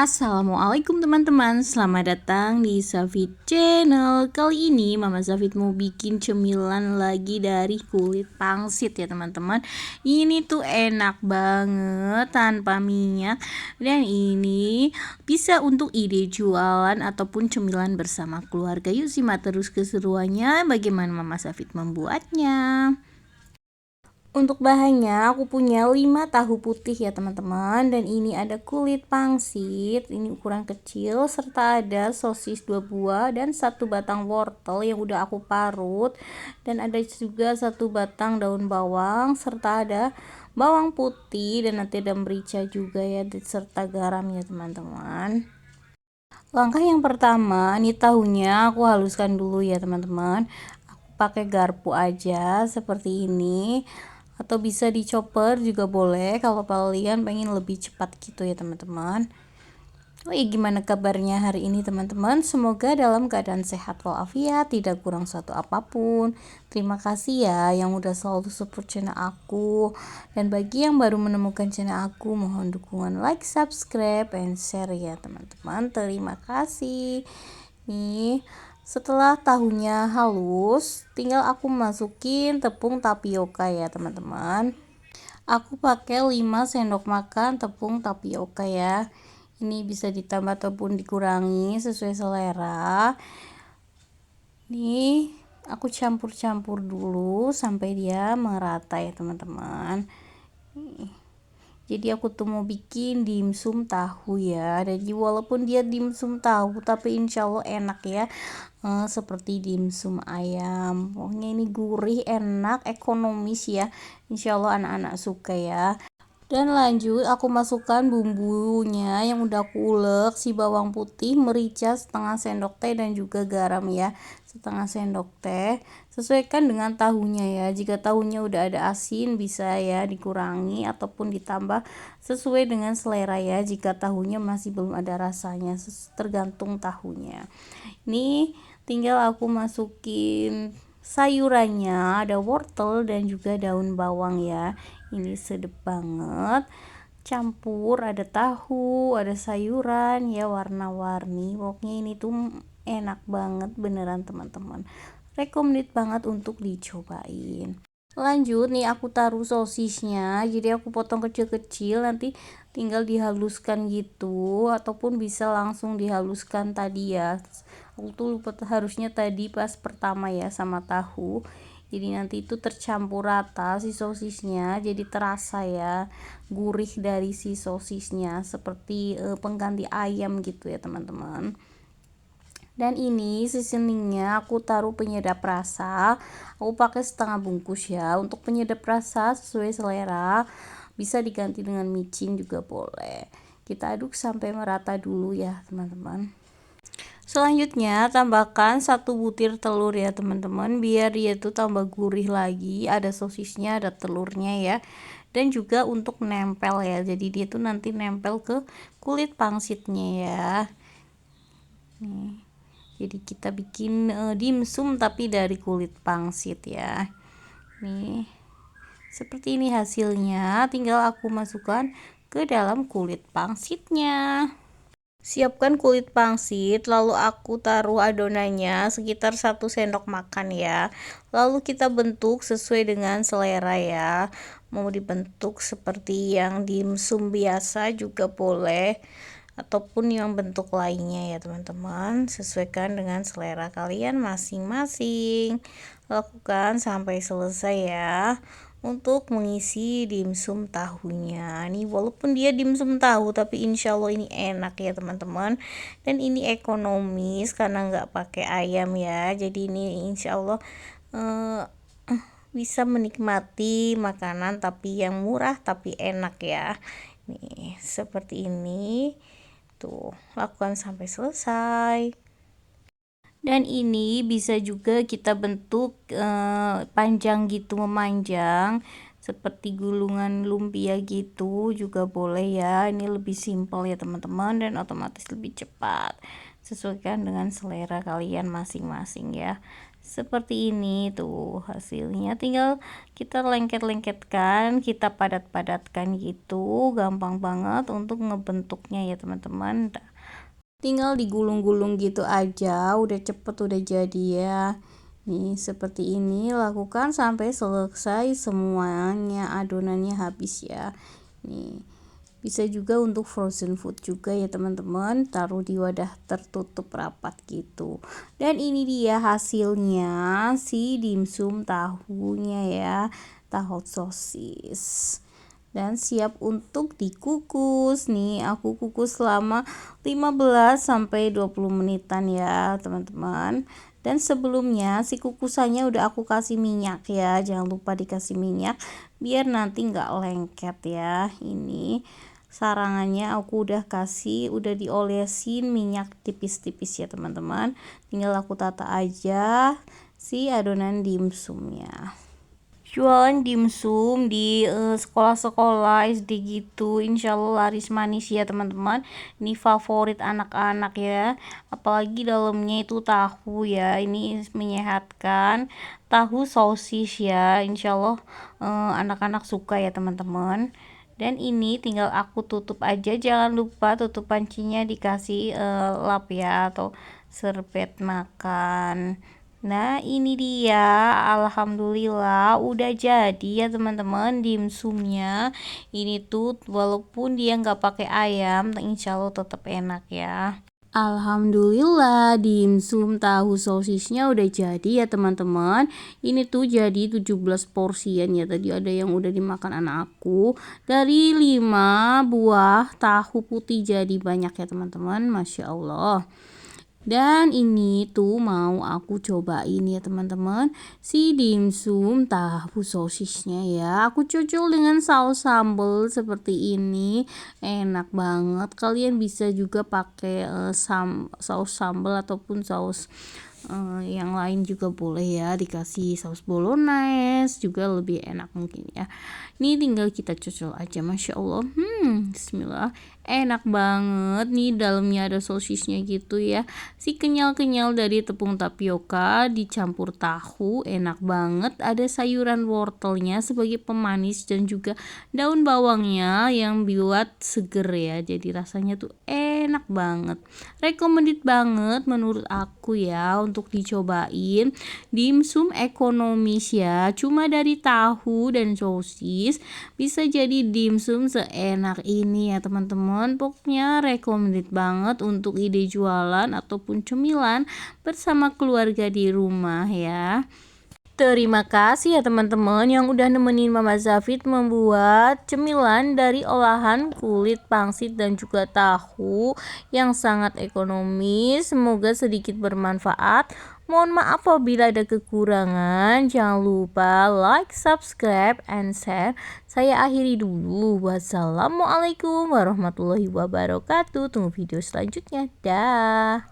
Assalamualaikum teman-teman, selamat datang di Safit Channel. Kali ini Mama Safit mau bikin cemilan lagi dari kulit pangsit ya teman-teman. Ini tuh enak banget tanpa minyak. Dan ini bisa untuk ide jualan ataupun cemilan bersama keluarga. Yuk simak terus keseruannya bagaimana Mama Safit membuatnya. Untuk bahannya aku punya 5 tahu putih ya teman-teman, dan ini ada kulit pangsit, ini ukuran kecil, serta ada sosis 2 buah dan 1 batang wortel yang udah aku parut, dan ada juga 1 batang daun bawang, serta ada bawang putih, dan nanti ada merica juga ya, serta garam ya teman-teman. Langkah yang pertama, ini tahunya aku haluskan dulu ya teman-teman. Aku pakai garpu aja seperti ini, atau bisa di chopper juga boleh kalau kalian pengen lebih cepat gitu ya teman-teman. Oh iya, gimana kabarnya hari ini teman-teman? Semoga dalam keadaan sehat walafiat, tidak kurang suatu apapun. Terima kasih ya yang udah selalu support channel aku. Dan bagi yang baru menemukan channel aku, mohon dukungan like, subscribe, and share ya teman-teman. Terima kasih. Nih, setelah tahunya halus, tinggal aku masukin tepung tapioka ya teman-teman. Aku pakai 5 sendok makan tepung tapioka ya. Ini bisa ditambah ataupun dikurangi sesuai selera. Nih, aku campur-campur dulu sampai dia merata ya teman-teman. Jadi aku tuh mau bikin dimsum tahu ya. Jadi walaupun dia dimsum tahu, tapi insya Allah enak ya. Seperti dimsum ayam. Pokoknya ini gurih, enak, ekonomis ya. Insya Allah anak-anak suka ya. Dan lanjut aku masukkan bumbunya yang udah aku ulek, si bawang putih, merica setengah sendok teh, dan juga garam ya setengah sendok teh. Sesuaikan dengan tahunya ya, jika tahunya udah ada asin bisa ya dikurangi ataupun ditambah sesuai dengan selera ya. Jika tahunya masih belum ada rasanya, tergantung tahunya. Ini tinggal aku masukin sayurannya, ada wortel dan juga daun bawang ya. Ini sedap banget, campur, ada tahu, ada sayuran ya, warna-warni. Pokoknya ini tuh enak banget beneran teman-teman, recommended banget untuk dicobain. Lanjut nih, aku taruh sosisnya, jadi aku potong kecil-kecil, nanti tinggal dihaluskan gitu, ataupun bisa langsung dihaluskan tadi ya. Aku tuh lupa harusnya tadi pas pertama ya sama tahu, jadi nanti itu tercampur rata si sosisnya, jadi terasa ya gurih dari si sosisnya, seperti pengganti ayam gitu ya teman-teman. Dan ini seasoningnya aku taruh penyedap rasa, aku pakai setengah bungkus ya. Untuk penyedap rasa sesuai selera, bisa diganti dengan micin juga boleh. Kita aduk sampai merata dulu ya teman-teman. Selanjutnya tambahkan 1 butir telur ya teman-teman, biar dia tuh tambah gurih lagi, ada sosisnya, ada telurnya ya. Dan juga untuk menempel ya, jadi dia tuh nanti nempel ke kulit pangsitnya ya. Nih, jadi kita bikin dimsum tapi dari kulit pangsit ya. Nih, seperti ini hasilnya, tinggal aku masukkan ke dalam kulit pangsitnya. Siapkan kulit pangsit, lalu aku taruh adonannya sekitar 1 sendok makan ya. Lalu kita bentuk sesuai dengan selera ya. Mau dibentuk seperti yang dimsum biasa juga boleh, ataupun yang bentuk lainnya ya teman-teman. Sesuaikan dengan selera kalian masing-masing. Lakukan sampai selesai ya, untuk mengisi dimsum tahunya. Nih walaupun dia dimsum tahu, tapi insya Allah ini enak ya teman-teman, dan ini ekonomis karena nggak pakai ayam ya. Jadi ini insya Allah bisa menikmati makanan tapi yang murah tapi enak ya. Nih seperti ini tuh, lakukan sampai selesai. Dan ini bisa juga kita bentuk panjang gitu, memanjang. seperti gulungan lumpia gitu juga boleh ya. Ini lebih simpel ya teman-teman, dan otomatis lebih cepat. Sesuaikan dengan selera kalian masing-masing ya. Seperti ini tuh hasilnya, tinggal kita lengket-lengketkan, kita padat-padatkan gitu, gampang banget untuk ngebentuknya ya teman-teman. Tinggal digulung-gulung gitu aja, udah cepet, udah jadi ya. Nih seperti ini, lakukan sampai selesai semuanya, adonannya habis ya. Nih bisa juga untuk frozen food juga ya teman-teman, taruh di wadah tertutup rapat gitu. Dan ini dia hasilnya, si dimsum tahunya ya, tahu sosis, dan siap untuk dikukus. Nih aku kukus selama 15 sampai 20 menitan ya teman-teman. Dan sebelumnya si kukusannya udah aku kasih minyak ya, jangan lupa dikasih minyak biar nanti nggak lengket ya. Ini sarangannya aku udah kasih, udah diolesin minyak tipis-tipis ya teman-teman. Tinggal aku tata aja si adonan dimsumnya. Jualan dimsum di sekolah-sekolah SD gitu, insya Allah laris manis ya teman-teman. Ini favorit anak-anak ya, apalagi dalamnya itu tahu ya, ini menyehatkan, tahu sosis ya, insya Allah anak-anak suka ya teman-teman. Dan ini tinggal aku tutup aja, jangan lupa tutup pancinya dikasih lap ya, atau serbet makan. Nah ini dia, alhamdulillah udah jadi ya teman-teman dimsumnya. Ini tuh walaupun dia nggak pakai ayam, insya Allah tetap enak ya. Alhamdulillah dimsum tahu sosisnya udah jadi ya teman-teman. Ini tuh jadi 17 porsian ya. Tadi ada yang udah dimakan anak aku. Dari 5 buah tahu putih jadi banyak ya teman-teman, Masya Allah. Dan ini tuh mau aku cobain ya teman-teman, si dimsum tahu sosisnya ya. Aku cocol dengan saus sambal seperti ini, enak banget. Kalian bisa juga pakai saus sambal ataupun saus yang lain juga boleh ya, dikasih saus bolognese juga lebih enak mungkin ya. Ini tinggal kita cocol aja, Masya Allah. Bismillah, enak banget nih, dalamnya ada sosisnya gitu ya, si kenyal-kenyal dari tepung tapioka dicampur tahu, enak banget. Ada sayuran wortelnya sebagai pemanis dan juga daun bawangnya yang buat seger ya, jadi rasanya tuh enak banget, recommended banget menurut aku ya untuk dicobain. Dimsum ekonomis ya, cuma dari tahu dan sosis bisa jadi dimsum seenak ini ya teman-teman. Pokoknya recommended banget untuk ide jualan ataupun cemilan bersama keluarga di rumah ya. Terima kasih ya teman-teman yang udah nemenin Mama Zafit membuat cemilan dari olahan kulit pangsit dan juga tahu yang sangat ekonomis. Semoga sedikit bermanfaat. Mohon maaf apabila ada kekurangan. Jangan lupa like, subscribe, and share. Saya akhiri dulu. Wassalamualaikum warahmatullahi wabarakatuh. Tunggu video selanjutnya. Dah.